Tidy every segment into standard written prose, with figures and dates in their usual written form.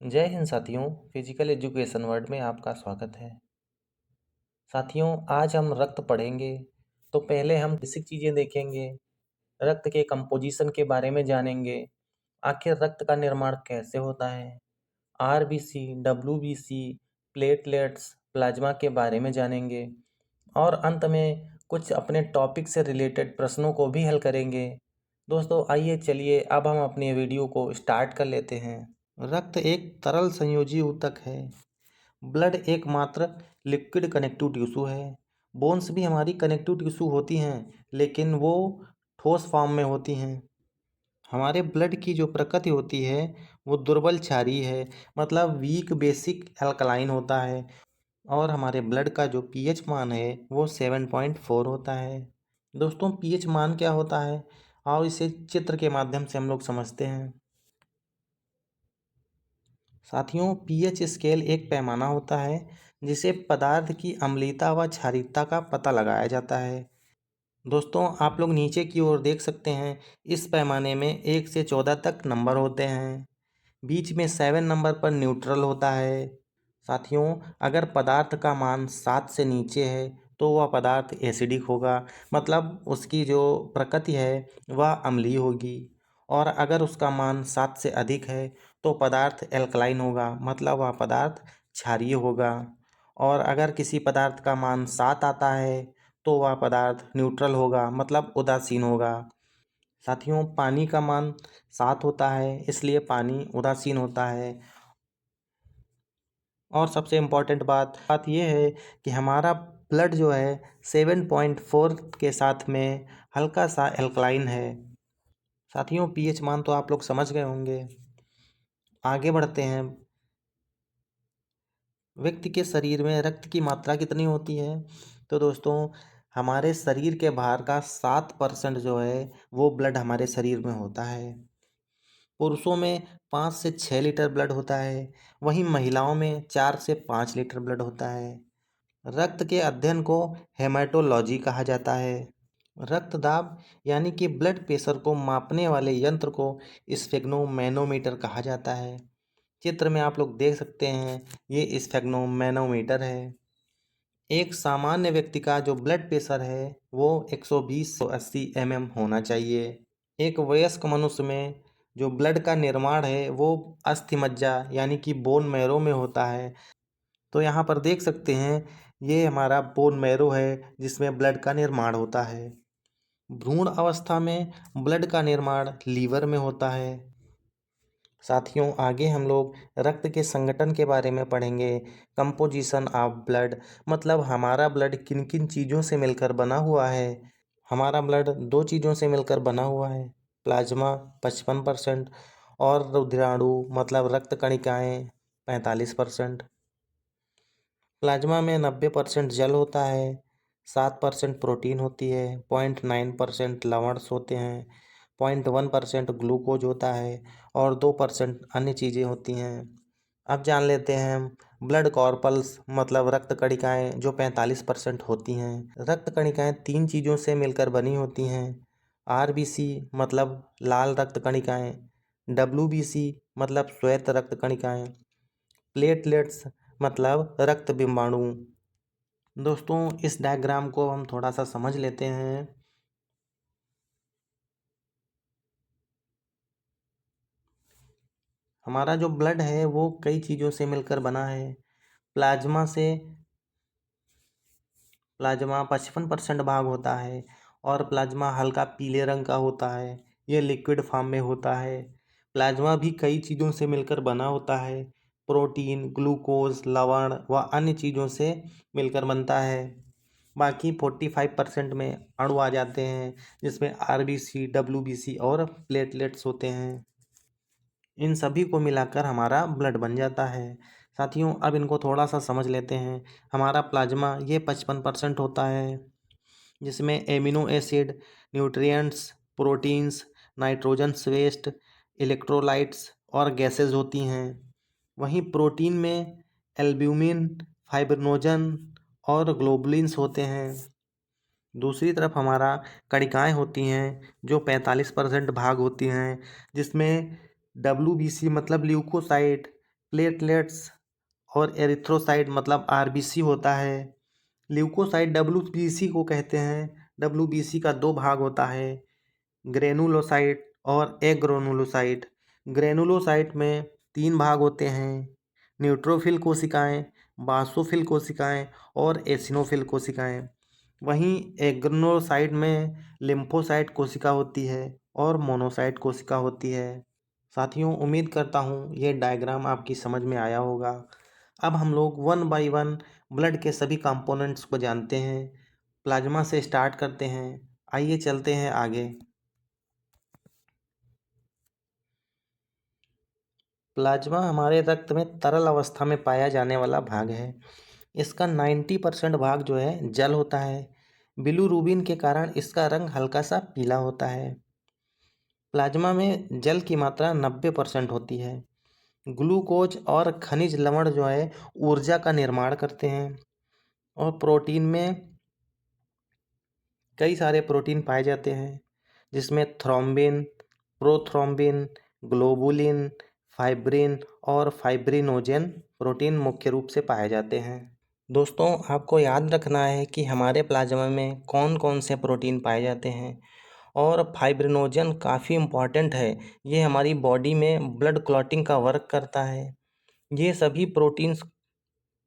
जय हिंद साथियों। Physical education word में आपका स्वागत है। साथियों, आज हम रक्त पढ़ेंगे तो पहले हम बेसिक चीज़ें देखेंगे। रक्त के कंपोजिशन के बारे में जानेंगे। आखिर रक्त का निर्माण कैसे होता है, आरबीसी, डब्ल्यूबीसी, प्लेटलेट्स, प्लाज्मा के बारे में जानेंगे और अंत में कुछ अपने टॉपिक से रिलेटेड प्रश्नों को भी हल करेंगे। दोस्तों आइए चलिए अब हम अपनी वीडियो को स्टार्ट कर लेते हैं। रक्त एक तरल संयोजी ऊतक है। ब्लड एकमात्र लिक्विड कनेक्टिव टिश्यू है। बोन्स भी हमारी कनेक्टिव टिश्यू होती हैं, लेकिन वो ठोस फॉर्म में होती हैं। हमारे ब्लड की जो प्रकृति होती है वो दुर्बल क्षारीय है, मतलब वीक बेसिक अल्कलाइन होता है। और हमारे ब्लड का जो पीएच मान है वो 7.4 होता है। दोस्तों, पीएच मान क्या होता है और इसे चित्र के माध्यम से हम लोग समझते हैं। साथियों, पीएच स्केल एक पैमाना होता है जिसे पदार्थ की अम्लीयता व क्षारीयता का पता लगाया जाता है। दोस्तों, आप लोग नीचे की ओर देख सकते हैं, इस पैमाने में 1 से 14 तक नंबर होते हैं। बीच में 7 नंबर पर न्यूट्रल होता है। साथियों, अगर पदार्थ का मान 7 से नीचे है तो वह पदार्थ एसिडिक होगा, मतलब उसकी जो प्रकृति है वह अम्लीय होगी। और अगर उसका मान 7 से अधिक है तो पदार्थ एल्कलाइन होगा, मतलब वह पदार्थ क्षारीय होगा। और अगर किसी पदार्थ का मान 7 आता है तो वह पदार्थ न्यूट्रल होगा, मतलब उदासीन होगा। साथियों, पानी का मान 7 होता है, इसलिए पानी उदासीन होता है। और सबसे इम्पॉर्टेंट बात यह है कि हमारा ब्लड जो है 7.4 के साथ में हल्का सा एल्कलाइन है। साथियों, पीएच मान तो आप लोग समझ गए होंगे। आगे बढ़ते हैं। व्यक्ति के शरीर में रक्त की मात्रा कितनी होती है? तो दोस्तों, हमारे शरीर के बाहर का 7% जो है वो ब्लड हमारे शरीर में होता है। पुरुषों में 5 से 6 लीटर ब्लड होता है, वहीं महिलाओं में 4 से 5 लीटर ब्लड होता है। रक्त के अध्ययन को हेमाटोलॉजी कहा जाता है। रक्त दाब यानी कि ब्लड प्रेशर को मापने वाले यंत्र को स्फेग्नोमैनोमीटर कहा जाता है। चित्र में आप लोग देख सकते हैं, ये स्फेग्नोमैनोमीटर है। एक सामान्य व्यक्ति का जो ब्लड प्रेशर है वो 120 से 80 mm होना चाहिए। एक वयस्क मनुष्य में जो ब्लड का निर्माण है वो अस्थि मज्जा यानी कि बोन मैरो में होता है। तो यहाँ पर देख सकते हैं, ये हमारा बोन मैरो है जिसमें ब्लड का निर्माण होता है। भ्रूण अवस्था में ब्लड का निर्माण लीवर में होता है। साथियों, आगे हम लोग रक्त के संगठन के बारे में पढ़ेंगे। कंपोजिशन ऑफ ब्लड, मतलब हमारा ब्लड किन किन चीज़ों से मिलकर बना हुआ है। हमारा ब्लड 2 चीज़ों से मिलकर बना हुआ है, प्लाज्मा 55% और रुधिराणु मतलब रक्त कणिकाएँ 45%। प्लाज्मा में 90% जल होता है, 7% प्रोटीन होती है, 0.9% लवणस होते हैं, 0.1% ग्लूकोज होता है और 2% अन्य चीज़ें होती हैं। अब जान लेते हैं हम ब्लड कॉर्पल्स, मतलब रक्त कणिकाएँ जो 45% होती हैं। रक्त कणिकाएँ 3 चीज़ों से मिलकर बनी होती हैं। आरबीसी मतलब लाल रक्त कणिकाएँ, डब्ल्यूबीसी मतलब श्वेत रक्त कणिकाएँ, प्लेटलेट्स मतलब रक्त बिंबाणु। दोस्तों, इस डायग्राम को हम थोड़ा सा समझ लेते हैं। हमारा जो ब्लड है वो कई चीज़ों से मिलकर बना है। प्लाज्मा से प्लाज्मा 55% भाग होता है और प्लाज्मा हल्का पीले रंग का होता है। ये लिक्विड फॉर्म में होता है। प्लाज्मा भी कई चीज़ों से मिलकर बना होता है, प्रोटीन, ग्लूकोज, लवण व अन्य चीज़ों से मिलकर बनता है। बाकी 45% में अणु आ जाते हैं, जिसमें आरबीसी, डब्ल्यूबीसी और प्लेटलेट्स होते हैं। इन सभी को मिलाकर हमारा ब्लड बन जाता है। साथियों, अब इनको थोड़ा सा समझ लेते हैं। हमारा प्लाज्मा ये 55% होता है, जिसमें amino acid, nutrients, proteins, nitrogens waste, electrolytes और गैसेज होती हैं। वहीं प्रोटीन में एल्ब्यूमिन, फाइब्रिनोजन और ग्लोबुलिन्स होते हैं। दूसरी तरफ हमारा कणिकाएँ होती हैं जो 45% भाग होती हैं, जिसमें डब्ल्यूबीसी मतलब ल्यूकोसाइट, प्लेटलेट्स और एरिथ्रोसाइट मतलब आरबीसी होता है। ल्यूकोसाइट डब्ल्यूबीसी को कहते हैं। डब्ल्यूबीसी का दो भाग होता है, ग्रेनुलोसाइट और एग्रेनुलोसाइट। ग्रेनुलोसाइट में तीन भाग होते हैं, न्यूट्रोफिल कोशिकाएं, बासोफिल कोशिकाएं और एसिनोफिल कोशिकाएं। वहीं एग्रेनुलोसाइट में लिम्फोसाइट कोशिका होती है और मोनोसाइट कोशिका होती है। साथियों, उम्मीद करता हूँ ये डायग्राम आपकी समझ में आया होगा। अब हम लोग वन बाय वन ब्लड के सभी कंपोनेंट्स को जानते हैं। प्लाज्मा से स्टार्ट करते हैं। आइए चलते हैं आगे। प्लाज्मा हमारे रक्त में तरल अवस्था में पाया जाने वाला भाग है। इसका 90% भाग जो है जल होता है। बिलीरुबिन के कारण इसका रंग हल्का सा पीला होता है। प्लाज्मा में जल की मात्रा 90% होती है। ग्लूकोज और खनिज लवण जो है ऊर्जा का निर्माण करते हैं। और प्रोटीन में कई सारे प्रोटीन पाए जाते हैं, जिसमें थ्रोम्बिन, प्रोथ्रोम्बिन, ग्लोबुलिन, फाइब्रिन और फाइब्रिनोजेन प्रोटीन मुख्य रूप से पाए जाते हैं। दोस्तों, आपको याद रखना है कि हमारे प्लाज्मा में कौन कौन से प्रोटीन पाए जाते हैं। और फाइब्रिनोजन काफ़ी इम्पॉर्टेंट है। ये हमारी बॉडी में ब्लड क्लॉटिंग का वर्क करता है। ये सभी प्रोटीन्स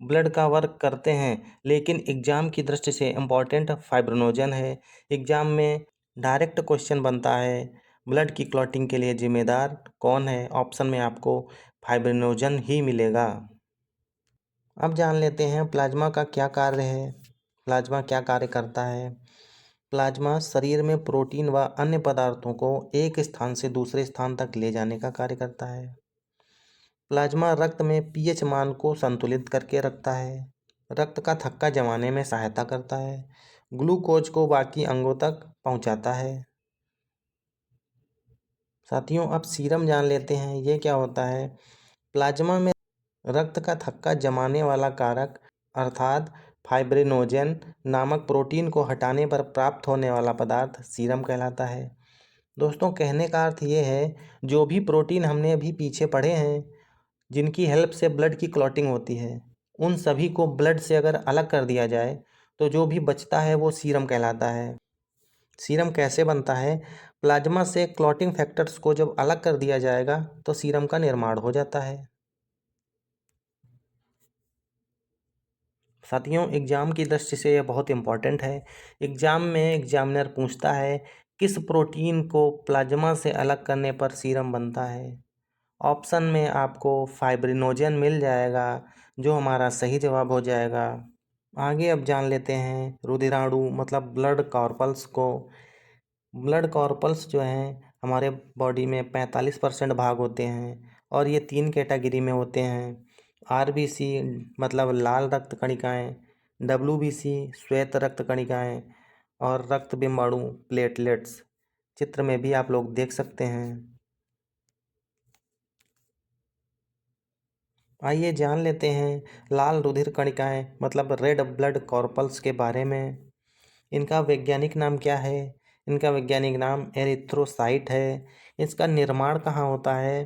ब्लड का वर्क करते हैं, लेकिन एग्ज़ाम की दृष्टि से इम्पॉर्टेंट फाइब्रिनोजन है। एग्ज़ाम में डायरेक्ट क्वेश्चन बनता है, ब्लड की क्लॉटिंग के लिए जिम्मेदार कौन है। ऑप्शन में आपको फाइब्रिनोजन ही मिलेगा। अब जान लेते हैं प्लाज्मा का क्या कार्य है। प्लाज्मा क्या कार्य करता है। प्लाज्मा शरीर में प्रोटीन व अन्य पदार्थों को एक स्थान से दूसरे स्थान तक ले जाने का कार्य करता है। प्लाज्मा रक्त में पीएच मान को संतुलित करके रखता है। रक्त का थक्का जमाने में सहायता करता है। ग्लूकोज को बाकी अंगों तक पहुंचाता है। साथियों, अब सीरम जान लेते हैं, ये क्या होता है। प्लाज्मा में रक्त का थक्का जमाने वाला कारक अर्थात फाइब्रिनोजेन नामक प्रोटीन को हटाने पर प्राप्त होने वाला पदार्थ सीरम कहलाता है। दोस्तों, कहने का अर्थ ये है, जो भी प्रोटीन हमने अभी पीछे पढ़े हैं, जिनकी हेल्प से ब्लड की क्लॉटिंग होती है, उन सभी को ब्लड से अगर अलग कर दिया जाए तो जो भी बचता है वो सीरम कहलाता है। सीरम कैसे बनता है। प्लाज्मा से क्लॉटिंग फैक्टर्स को जब अलग कर दिया जाएगा तो सीरम का निर्माण हो जाता है। साथियों, एग्ज़ाम की दृष्टि से यह बहुत इम्पॉर्टेंट है। एग्ज़ाम में एग्जामिनर पूछता है किस प्रोटीन को प्लाज्मा से अलग करने पर सीरम बनता है। ऑप्शन में आपको फाइब्रिनोजन मिल जाएगा, जो हमारा सही जवाब हो जाएगा। आगे अब जान लेते हैं रुधिराणु मतलब ब्लड कॉर्पल्स को। ब्लड कॉर्पल्स जो हैं हमारे बॉडी में 45% भाग होते हैं और ये 3 कैटेगरी में होते हैं। आरबीसी मतलब लाल रक्त कणिकाएँ, डब्ल्यूबीसी श्वेत रक्त कणिकाएँ और रक्त बिंबाणु प्लेटलेट्स। चित्र में भी आप लोग देख सकते हैं। आइए जान लेते हैं लाल रुधिर कणिकाएँ मतलब रेड ब्लड कॉर्पल्स के बारे में। इनका वैज्ञानिक नाम क्या है। इनका वैज्ञानिक नाम एरिथ्रोसाइट है। इसका निर्माण कहाँ होता है,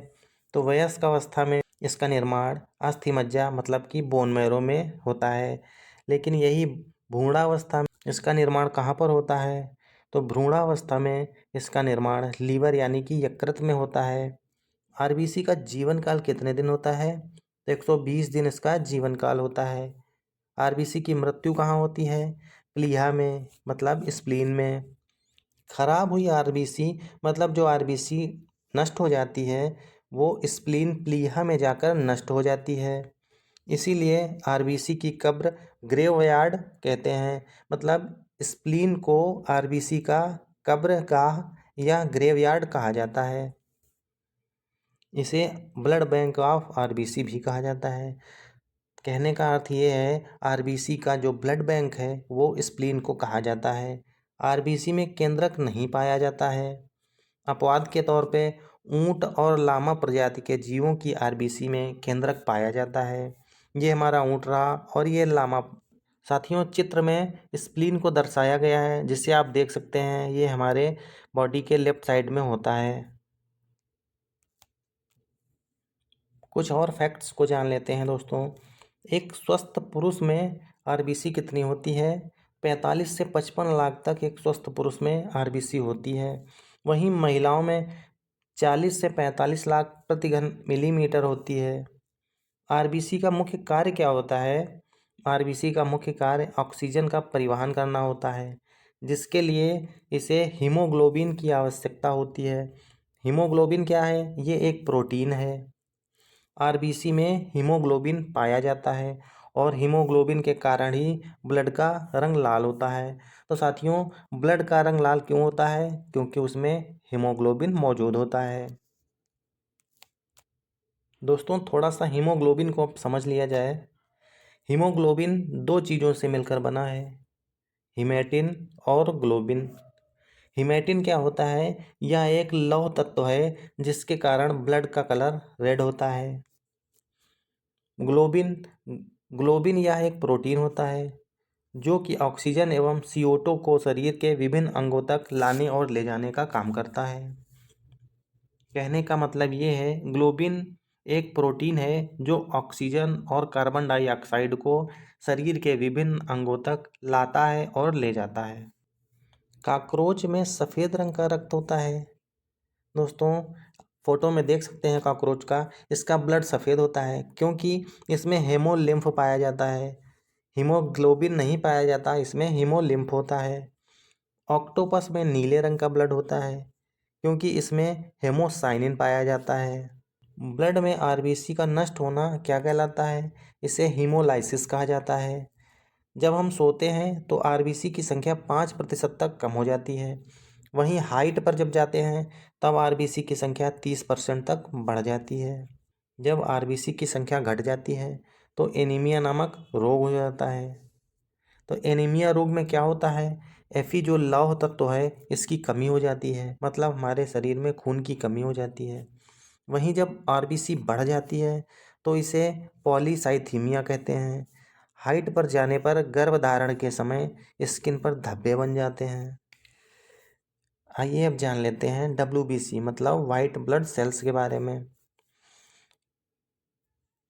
तो वयस्क अवस्था में इसका निर्माण अस्थि मज्जा मतलब कि बोन मैरो में होता है। लेकिन यही भ्रूणावस्था में इसका निर्माण कहाँ पर होता है, तो भ्रूणावस्था में इसका निर्माण लीवर यानी कि यकृत में होता है। आरबीसी का जीवन काल कितने दिन होता है, तो 120 दिन इसका जीवन काल होता है। आरबीसी की मृत्यु कहाँ होती है, प्लीहा में मतलब स्प्लीन में। खराब हुई आरबीसी मतलब जो आरबीसी नष्ट हो जाती है वो स्प्लीन प्लीहा में जाकर नष्ट हो जाती है। इसीलिए आरबीसी की कब्र ग्रेवयार्ड कहते हैं। मतलब स्प्लीन को आरबीसी का कब्रगाह या ग्रेवयार्ड कहा जाता है। इसे ब्लड बैंक ऑफ आरबीसी भी कहा जाता है। कहने का अर्थ ये है, आरबीसी का जो ब्लड बैंक है वो स्प्लीन को कहा जाता है। आरबीसी में केंद्रक नहीं पाया जाता है। अपवाद के तौर पे ऊंट और लामा प्रजाति के जीवों की आरबीसी में केंद्रक पाया जाता है। ये हमारा ऊंट रहा और ये लामा। साथियों, चित्र में स्प्लीन को दर्शाया गया है, जिसे आप देख सकते हैं ये हमारे बॉडी के लेफ्ट साइड में होता है। कुछ और फैक्ट्स को जान लेते हैं दोस्तों। एक स्वस्थ पुरुष में आरबीसी कितनी होती है? 45 से 55 लाख तक एक स्वस्थ पुरुष में आरबीसी होती है। वहीं महिलाओं में 40 से 45 लाख प्रति घन मिलीमीटर होती है। आरबीसी का मुख्य कार्य क्या होता है? आरबीसी का मुख्य कार्य ऑक्सीजन का परिवहन करना होता है, जिसके लिए इसे हीमोग्लोबिन की आवश्यकता होती है। हीमोग्लोबिन क्या है? ये एक प्रोटीन है। आरबीसी में हीमोग्लोबिन पाया जाता है और हीमोग्लोबिन के कारण ही ब्लड का रंग लाल होता है। तो साथियों, ब्लड का रंग लाल क्यों होता है? क्योंकि उसमें हीमोग्लोबिन मौजूद होता है। दोस्तों, थोड़ा सा हीमोग्लोबिन को अब समझ लिया जाए। हीमोग्लोबिन दो चीज़ों से मिलकर बना है, हीमेटिन और ग्लोबिन। हीमेटिन क्या होता है? यह एक लौह तत्व है जिसके कारण ब्लड का कलर रेड होता है। ग्लोबिन ग्लोबिन यह एक प्रोटीन होता है जो कि ऑक्सीजन एवं CO2 को शरीर के विभिन्न अंगों तक लाने और ले जाने का काम करता है। कहने का मतलब ये है, ग्लोबिन एक प्रोटीन है जो ऑक्सीजन और कार्बन डाइऑक्साइड को शरीर के विभिन्न अंगों तक लाता है और ले जाता है। कॉकरोच में सफ़ेद रंग का रक्त होता है। दोस्तों, फोटो में देख सकते हैं कॉकरोच का, इसका ब्लड सफ़ेद होता है क्योंकि इसमें हेमोलिम्फ पाया जाता है। हीमोग्लोबिन नहीं पाया जाता, इसमें हीमोलिम्फ होता है। ऑक्टोपस में नीले रंग का ब्लड होता है क्योंकि इसमें हेमोसाइनिन पाया जाता है। ब्लड में आरबीसी का नष्ट होना क्या कहलाता है? इसे हीमोलाइसिस कहा जाता है। जब हम सोते हैं तो आरबीसी की संख्या 5% तक कम हो जाती है। वहीं हाइट पर जब जाते हैं तब आरबीसी की संख्या 30% तक बढ़ जाती है। जब आरबीसी की संख्या घट जाती है तो एनीमिया नामक रोग हो जाता है। तो एनीमिया रोग में क्या होता है? Fe जो लौह तत्व है इसकी कमी हो जाती है, मतलब हमारे शरीर में खून की कमी हो जाती है। वहीं जब आरबीसी बढ़ जाती है तो इसे पॉलीसाइथीमिया कहते हैं। हाइट पर जाने पर गर्भधारण के समय स्किन पर धब्बे बन जाते हैं। आइए अब जान लेते हैं WBC मतलब वाइट ब्लड सेल्स के बारे में।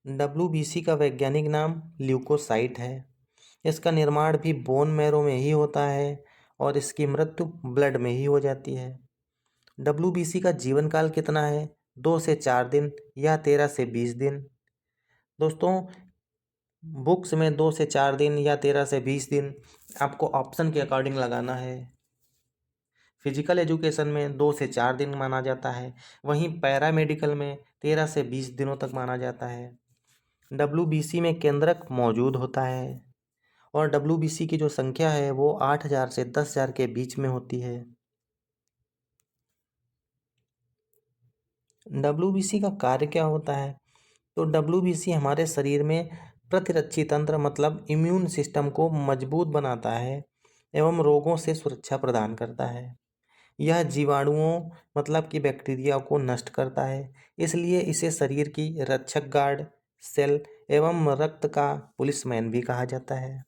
WBC का वैज्ञानिक नाम ल्यूकोसाइट है। इसका निर्माण भी बोन मैरो में ही होता है और इसकी मृत्यु ब्लड में ही हो जाती है। WBC का जीवन काल कितना है? 2 से 4 दिन या 13 से 20 दिन। दोस्तों, बुक्स में 2 से 4 दिन या 13 से 20 दिन आपको ऑप्शन के अकॉर्डिंग लगाना है। फिजिकल एजुकेशन में 2 से 4 दिन माना जाता है, वहीं पैरामेडिकल में 13 से 20 दिनों तक माना जाता है। WBC में केंद्रक मौजूद होता है और WBC की जो संख्या है वो 8,000 से 10,000 के बीच में होती है। WBC का कार्य क्या होता है? तो WBC हमारे शरीर में प्रतिरक्षी तंत्र मतलब इम्यून सिस्टम को मजबूत बनाता है एवं रोगों से सुरक्षा प्रदान करता है। यह जीवाणुओं मतलब कि बैक्टीरिया को नष्ट करता है, इसलिए इसे शरीर की रक्षक गार्ड, सेल एवं रक्त का पुलिसमैन भी कहा जाता है।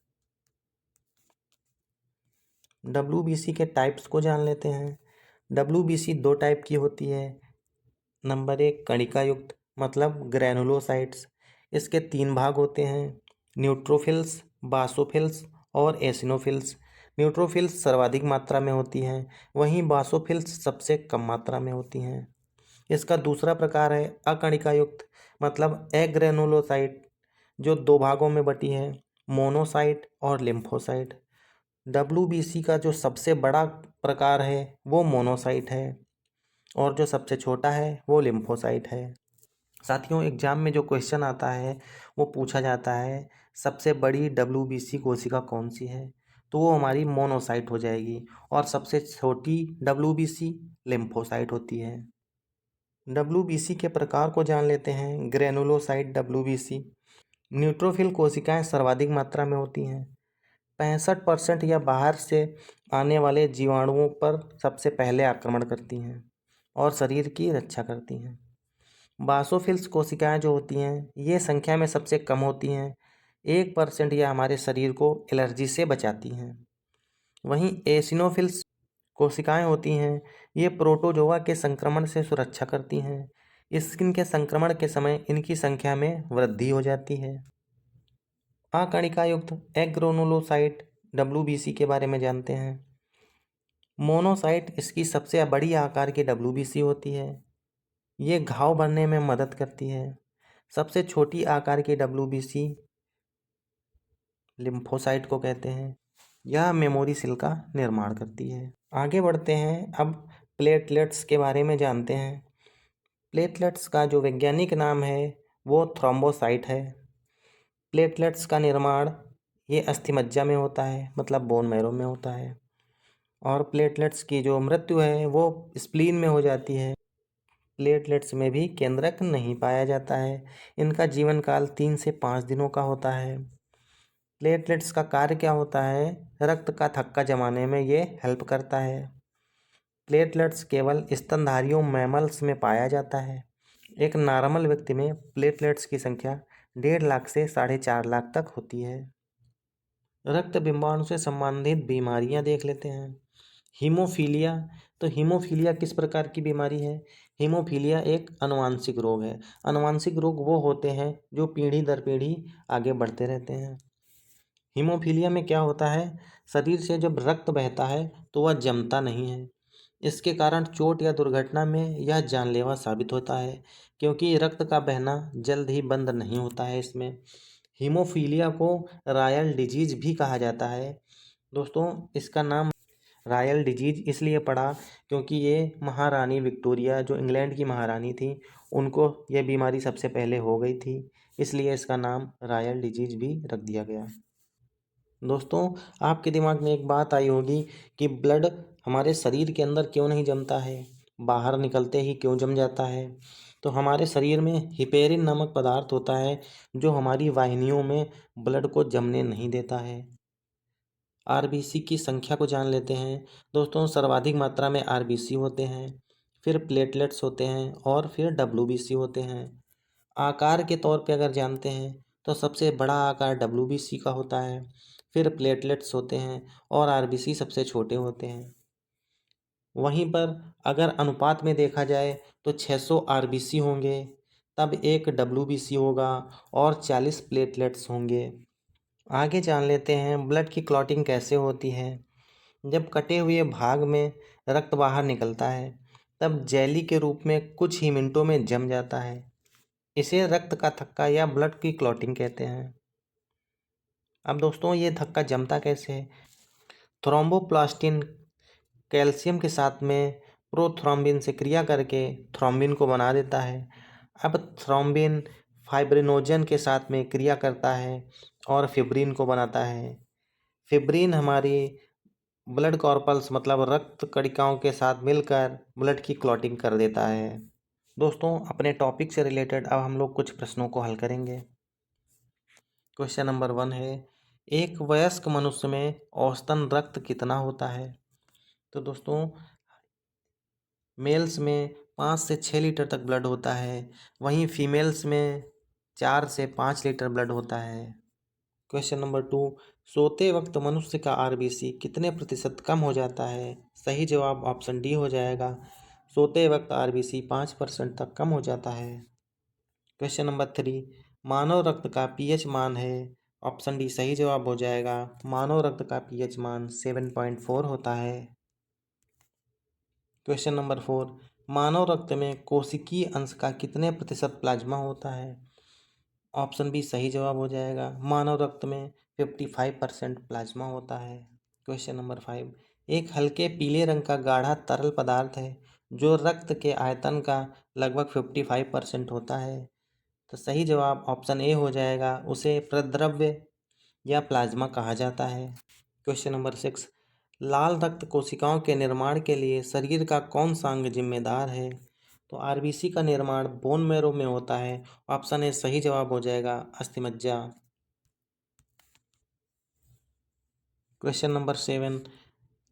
WBC के टाइप्स को जान लेते हैं। WBC 2 टाइप की होती है। नंबर 1 कणिका युक्त मतलब ग्रैनुलोसाइट्स। इसके 3 भाग होते हैं, न्यूट्रोफिल्स, बासोफिल्स और एसिनोफिल्स। न्यूट्रोफिल्स सर्वाधिक मात्रा में होती हैं, वहीं बासोफिल्स सबसे कम मात्रा में होती हैं। इसका दूसरा प्रकार है अकणिका युक्त मतलब एग्रेनुलोसाइट, जो 2 भागों में बटी है, मोनोसाइट और लिम्फोसाइट। WBC का जो सबसे बड़ा प्रकार है वो मोनोसाइट है और जो सबसे छोटा है वो लिम्फोसाइट है। साथियों, एग्जाम में जो क्वेश्चन आता है वो पूछा जाता है सबसे बड़ी WBC कोशिका कौन सी है, तो वो हमारी मोनोसाइट हो जाएगी और सबसे छोटी WBC लिम्फोसाइट होती है। WBC के प्रकार को जान लेते हैं। Granulocyte WBC। न्यूट्रोफिल कोशिकाएं सर्वाधिक मात्रा में होती हैं, 65% या बाहर से आने वाले जीवाणुओं पर सबसे पहले आक्रमण करती हैं और शरीर की रक्षा करती हैं। बासोफिल्स कोशिकाएं जो होती हैं ये संख्या में सबसे कम होती हैं, 1% या हमारे शरीर को एलर्जी से बचाती हैं। वहीं एसिनोफिल्स कोशिकाएं होती हैं, ये प्रोटोजोआ के संक्रमण से सुरक्षा करती हैं, स्किन के संक्रमण के समय इनकी संख्या में वृद्धि हो जाती है। अकणिका युक्त एग्रोनुलोसाइट WBC के बारे में जानते हैं। मोनोसाइट इसकी सबसे बड़ी आकार की WBC होती है। ये घाव भरने में मदद करती है। सबसे छोटी आकार की WBC लिम्फोसाइट को कहते हैं। यह मेमोरी सेल का निर्माण करती है। आगे बढ़ते हैं, अब प्लेटलेट्स के बारे में जानते हैं। प्लेटलेट्स का जो वैज्ञानिक नाम है वो थ्रोम्बोसाइट है। प्लेटलेट्स का निर्माण ये अस्थिमज्जा में होता है, मतलब बोन मैरो में होता है। और प्लेटलेट्स की जो मृत्यु है वो स्प्लीन में हो जाती है। प्लेटलेट्स में भी केंद्रक नहीं पाया जाता है। इनका जीवन काल 3 से 5 दिनों का होता है। प्लेटलेट्स का कार्य क्या होता है? रक्त का थक्का जमाने में ये हेल्प करता है। प्लेटलेट्स केवल स्तनधारियों मैमल्स में पाया जाता है। एक नॉर्मल व्यक्ति में प्लेटलेट्स की संख्या 1.5 लाख से 4.5 लाख तक होती है। रक्त बिंबाणु से संबंधित बीमारियां देख लेते हैं। हीमोफीलिया। तो हीमोफीलिया किस प्रकार की बीमारी है? हीमोफीलिया एक आनुवांशिक रोग है। आनुवांशिक रोग वो होते हैं जो पीढ़ी दर पीढ़ी आगे बढ़ते रहते हैं। हीमोफीलिया में क्या होता है? शरीर से जब रक्त बहता है तो वह जमता नहीं है। इसके कारण चोट या दुर्घटना में यह जानलेवा साबित होता है, क्योंकि रक्त का बहना जल्द ही बंद नहीं होता है इसमें। हीमोफीलिया को रॉयल डिजीज भी कहा जाता है। दोस्तों, इसका नाम रॉयल डिजीज इसलिए पड़ा क्योंकि ये महारानी विक्टोरिया, जो इंग्लैंड की महारानी थी, उनको यह बीमारी सबसे पहले हो गई थी, इसलिए इसका नाम रॉयल डिजीज भी रख दिया गया। दोस्तों, आपके दिमाग में एक बात आई होगी कि ब्लड हमारे शरीर के अंदर क्यों नहीं जमता है, बाहर निकलते ही क्यों जम जाता है। तो हमारे शरीर में हिपेरिन नामक पदार्थ होता है जो हमारी वाहिनियों में ब्लड को जमने नहीं देता है। आरबीसी की संख्या को जान लेते हैं। दोस्तों, सर्वाधिक मात्रा में आरबीसी होते हैं, फिर प्लेटलेट्स होते हैं और फिर डब्ल्यूबीसी होते हैं। आकार के तौर पे अगर जानते हैं तो सबसे बड़ा आकार WBC का होता है, फिर प्लेटलेट्स होते हैं और आरबीसी सबसे छोटे होते हैं। वहीं पर अगर अनुपात में देखा जाए तो 600 आरबीसी होंगे, तब एक WBC होगा और 40 प्लेटलेट्स होंगे। आगे जान लेते हैं ब्लड की क्लॉटिंग कैसे होती है। जब कटे हुए भाग में रक्त बाहर निकलता है तब जेली के रूप में कुछ ही मिनटों में जम जाता है। इसे रक्त का थक्का या ब्लड की क्लॉटिंग कहते हैं। अब दोस्तों, ये थक्का जमता कैसे है? थ्रोम्बोप्लास्टिन कैल्शियम के साथ में प्रोथ्रोम्बिन से क्रिया करके थ्रोम्बिन को बना देता है। अब थ्रोम्बिन फाइब्रिनोजन के साथ में क्रिया करता है और फिब्रिन को बनाता है। फिब्रिन हमारी ब्लड कॉर्पल्स मतलब रक्त कणिकाओं के साथ मिलकर ब्लड की क्लॉटिंग कर देता है। दोस्तों, अपने टॉपिक से रिलेटेड अब हम लोग कुछ प्रश्नों को हल करेंगे। क्वेश्चन नंबर 1 है, एक वयस्क मनुष्य में औसतन रक्त कितना होता है? तो दोस्तों, मेल्स में 5 से 6 लीटर तक ब्लड होता है, वहीं फीमेल्स में 4 से 5 लीटर ब्लड होता है। क्वेश्चन नंबर 2, सोते वक्त मनुष्य का आरबीसी कितने प्रतिशत कम हो जाता है? सही जवाब ऑप्शन डी हो जाएगा। सोते वक्त आरबीसी 5% तक कम हो जाता है। क्वेश्चन नंबर 3, मानव रक्त का पीएच मान है? ऑप्शन डी सही जवाब हो जाएगा। मानव रक्त का पीएच मान 7.4 होता है। क्वेश्चन नंबर 4, मानव रक्त में कोशिकीय अंश का कितने प्रतिशत प्लाज्मा होता है? ऑप्शन बी सही जवाब हो जाएगा। मानव रक्त में 55% प्लाज्मा होता है। क्वेश्चन नंबर 5, एक हल्के पीले रंग का गाढ़ा तरल पदार्थ है जो रक्त के आयतन का लगभग 55% होता है। तो सही जवाब ऑप्शन ए हो जाएगा, उसे प्रद्रव्य या प्लाज्मा कहा जाता है। क्वेश्चन नंबर 6, लाल रक्त कोशिकाओं के निर्माण के लिए शरीर का कौन सा अंग जिम्मेदार है? तो आरबीसी का निर्माण बोन मैरो में होता है। ऑप्शन ए सही जवाब हो जाएगा, अस्थिमज्जा। क्वेश्चन नंबर 7,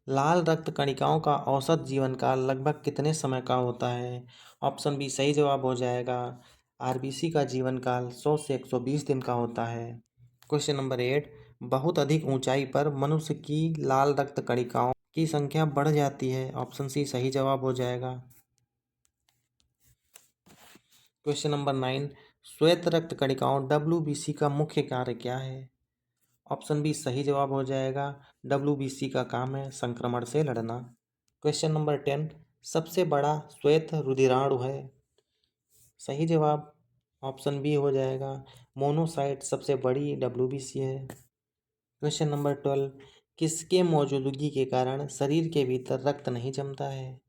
लाल रक्त कणिकाओं का औसत जीवन काल लगभग कितने समय का होता है? ऑप्शन बी सही जवाब हो जाएगा। आरबीसी का जीवन काल 100 से 120 दिन का होता है। क्वेश्चन नंबर 8, बहुत अधिक ऊंचाई पर मनुष्य की लाल रक्त कणिकाओं की संख्या बढ़ जाती है। ऑप्शन सी सही जवाब हो जाएगा। क्वेश्चन नंबर 9, श्वेत रक्त कणिकाओं WBC का मुख्य कार्य क्या है? ऑप्शन बी सही जवाब हो जाएगा। WBC का काम है संक्रमण से लड़ना। क्वेश्चन नंबर 10, सबसे बड़ा श्वेत रुधिराणु है? सही जवाब ऑप्शन बी हो जाएगा। मोनोसाइट सबसे बड़ी WBC है। क्वेश्चन नंबर 12, किसके मौजूदगी के कारण शरीर के भीतर रक्त नहीं जमता है?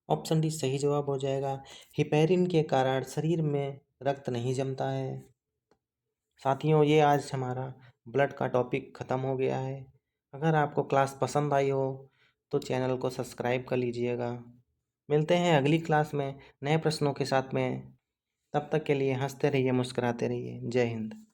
ऑप्शन डी सही जवाब हो जाएगा। हिपेरिन के कारण शरीर में रक्त नहीं जमता है। साथियों, ये आज हमारा ब्लड का टॉपिक ख़त्म हो गया है। अगर आपको क्लास पसंद आई हो तो चैनल को सब्सक्राइब कर लीजिएगा। मिलते हैं अगली क्लास में नए प्रश्नों के साथ में। तब तक के लिए हंसते रहिए, मुस्कुराते रहिए। जय हिंद।